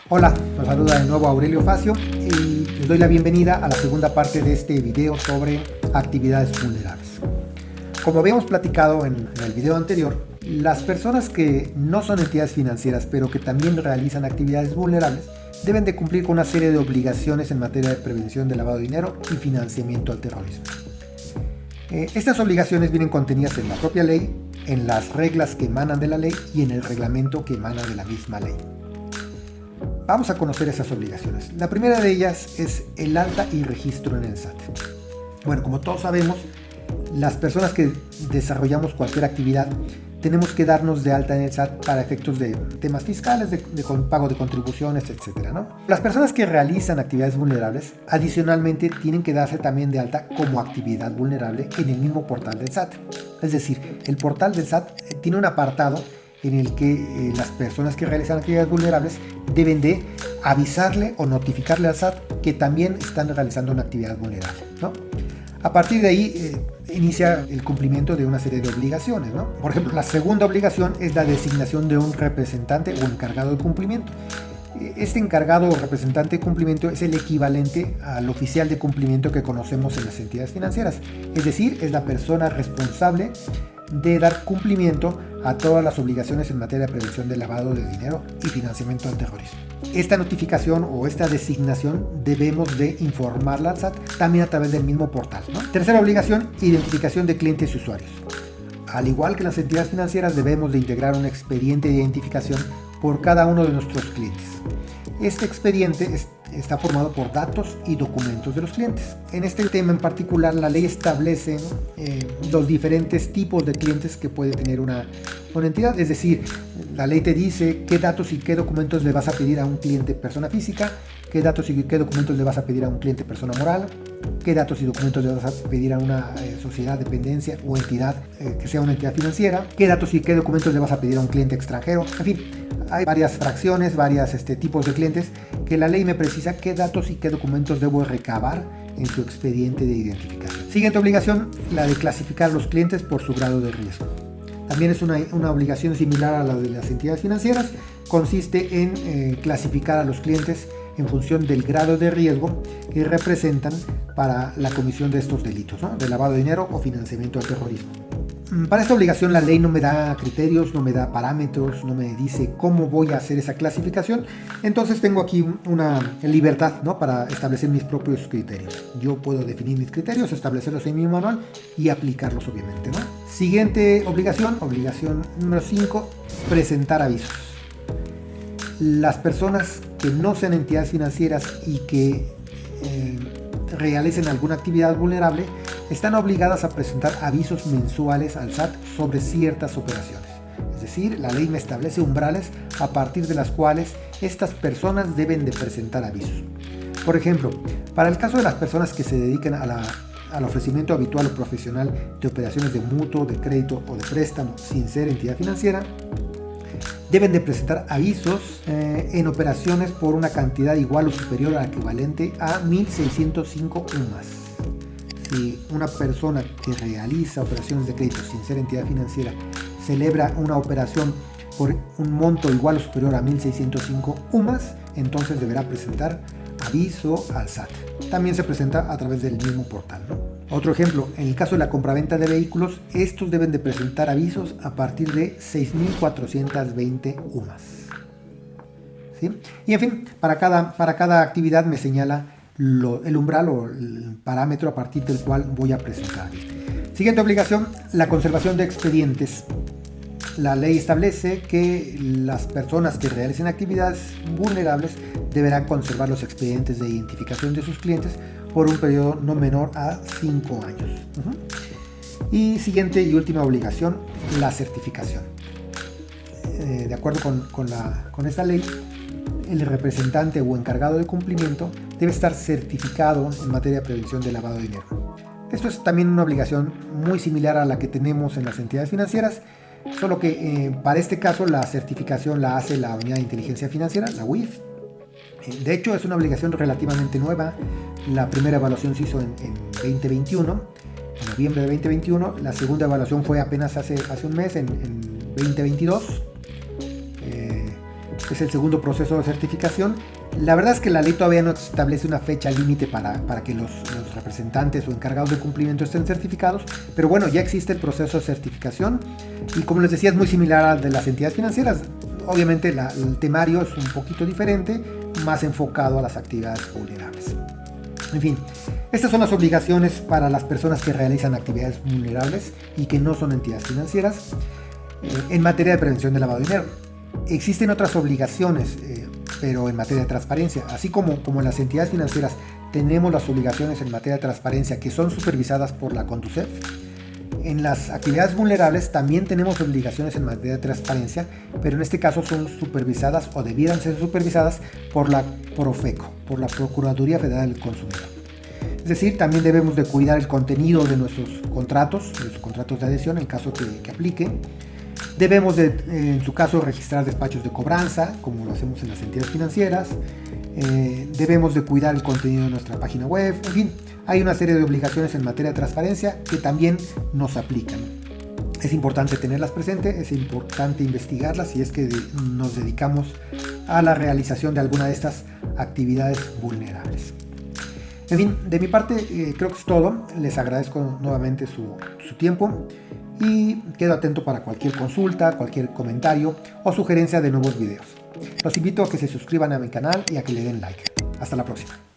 Hola, nos saluda de nuevo Aurelio Facio y les doy la bienvenida a la segunda parte de este video sobre actividades vulnerables. Como habíamos platicado en el video anterior, las personas que no son entidades financieras pero que también realizan actividades vulnerables deben de cumplir con una serie de obligaciones en materia de prevención de lavado de dinero y financiamiento al terrorismo. Estas obligaciones vienen contenidas en la propia ley, en las reglas que emanan de la ley y en el reglamento que emana de la misma ley. Vamos a conocer esas obligaciones. La primera de ellas es el alta y registro en el SAT. Bueno, como todos sabemos, las personas que desarrollamos cualquier actividad tenemos que darnos de alta en el SAT para efectos de temas fiscales, de pago de contribuciones, etc., ¿no? Las personas que realizan actividades vulnerables adicionalmente tienen que darse también de alta como actividad vulnerable en el mismo portal del SAT. Es decir, el portal del SAT tiene un apartado en el que las personas que realizan actividades vulnerables deben de avisarle o notificarle al SAT que también están realizando una actividad vulnerable, ¿no? A partir de ahí inicia el cumplimiento de una serie de obligaciones, ¿no? Por ejemplo, la segunda obligación es la designación de un representante o encargado de cumplimiento. Este encargado o representante de cumplimiento es el equivalente al oficial de cumplimiento que conocemos en las entidades financieras. Es decir, es la persona responsable de dar cumplimiento a todas las obligaciones en materia de prevención del lavado de dinero y financiamiento al terrorismo. Esta notificación o esta designación debemos de informarla al SAT también a través del mismo portal, ¿no? Tercera obligación, identificación de clientes y usuarios. Al igual que las entidades financieras debemos de integrar un expediente de identificación por cada uno de nuestros clientes. Este expediente está formado por datos y documentos de los clientes. En este tema en particular, la ley establece los diferentes tipos de clientes que puede tener una entidad. Es decir, la ley te dice qué datos y qué documentos le vas a pedir a un cliente persona física, qué datos y qué documentos le vas a pedir a un cliente persona moral, qué datos y documentos le vas a pedir a una sociedad, dependencia o entidad que sea una entidad financiera, qué datos y qué documentos le vas a pedir a un cliente extranjero. En fin, hay varias fracciones, varios tipos de clientes que la ley me precisa qué datos y qué documentos debo recabar en su expediente de identificación. Siguiente obligación, la de clasificar a los clientes por su grado de riesgo. También es una obligación similar a la de las entidades financieras. Consiste en clasificar a los clientes en función del grado de riesgo que representan para la comisión de estos delitos, ¿no? De lavado de dinero o financiamiento al terrorismo. Para esta obligación la ley no me da criterios, no me da parámetros, no me dice cómo voy a hacer esa clasificación. Entonces tengo aquí una libertad, ¿no?, para establecer mis propios criterios. Yo puedo definir mis criterios, establecerlos en mi manual y aplicarlos, obviamente, ¿no? Siguiente obligación número 5, presentar avisos. Las personas que no sean entidades financieras y que realicen alguna actividad vulnerable están obligadas a presentar avisos mensuales al SAT sobre ciertas operaciones. Es decir, la ley me establece umbrales a partir de las cuales estas personas deben de presentar avisos. Por ejemplo, para el caso de las personas que se dediquen al ofrecimiento habitual o profesional de operaciones de mutuo, de crédito o de préstamo sin ser entidad financiera, deben de presentar avisos en operaciones por una cantidad igual o superior al equivalente a 1.605 UMAS. Si una persona que realiza operaciones de crédito sin ser entidad financiera celebra una operación por un monto igual o superior a 1.605 UMAS, entonces deberá presentar aviso al SAT. También se presenta a través del mismo portal, ¿no? Otro ejemplo, en el caso de la compraventa de vehículos, estos deben de presentar avisos a partir de 6.420 UMAS. ¿Sí? Y en fin, para cada actividad me señala el umbral o el parámetro a partir del cual voy a presentar. Siguiente obligación, la conservación de expedientes. La ley establece que las personas que realicen actividades vulnerables deberán conservar los expedientes de identificación de sus clientes por un periodo no menor a 5 años. Y siguiente y última obligación, la certificación. De acuerdo con esta ley, el representante o encargado de cumplimiento debe estar certificado en materia de prevención de lavado de dinero. Esto es también una obligación muy similar a la que tenemos en las entidades financieras, solo que para este caso la certificación la hace la Unidad de Inteligencia Financiera, la UIF. De hecho, es una obligación relativamente nueva. La primera evaluación se hizo en 2021, en noviembre de 2021. La segunda evaluación fue apenas hace un mes, en 2022. es el segundo proceso de certificación. La verdad es que la ley todavía no establece una fecha límite para que los representantes o encargados de cumplimiento estén certificados, pero bueno, ya existe el proceso de certificación y como les decía es muy similar al de las entidades financieras. Obviamente el temario es un poquito diferente, más enfocado a las actividades vulnerables. En fin, estas son las obligaciones para las personas que realizan actividades vulnerables y que no son entidades financieras en materia de prevención de lavado de dinero. Existen otras obligaciones, pero en materia de transparencia, así como en las entidades financieras tenemos las obligaciones en materia de transparencia que son supervisadas por la CONDUCEF. En las actividades vulnerables también tenemos obligaciones en materia de transparencia, pero en este caso son supervisadas o debieran ser supervisadas por la Profeco, por la Procuraduría Federal del Consumidor. Es decir, también debemos de cuidar el contenido de nuestros contratos de adhesión en caso que aplique. Debemos de, en su caso, registrar despachos de cobranza, como lo hacemos en las entidades financieras. Debemos de cuidar el contenido de nuestra página web. En fin, hay una serie de obligaciones en materia de transparencia que también nos aplican. Es importante tenerlas presentes, es importante investigarlas si es que nos dedicamos a la realización de alguna de estas actividades vulnerables. En fin, de mi parte creo que es todo. Les agradezco nuevamente su tiempo y quedo atento para cualquier consulta, cualquier comentario o sugerencia de nuevos videos. Los invito a que se suscriban a mi canal y a que le den like. Hasta la próxima.